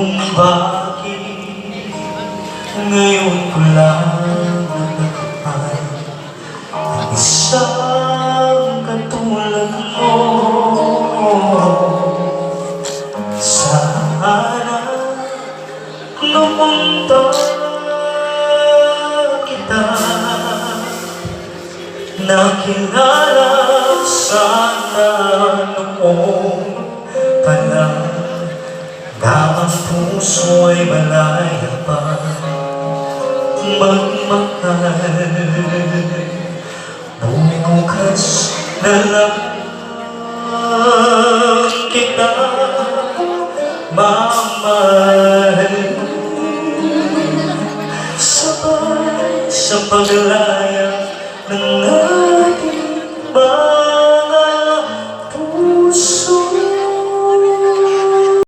kung bakit ngayon ko lang natagpuan ang isang katulad mo. Sana lumunta kita, nakilala sana noong pa lang, na ang puso ay malaya pa magmahal. Bumukas na lang kita, mamahal ko, sabay sa paglaya ng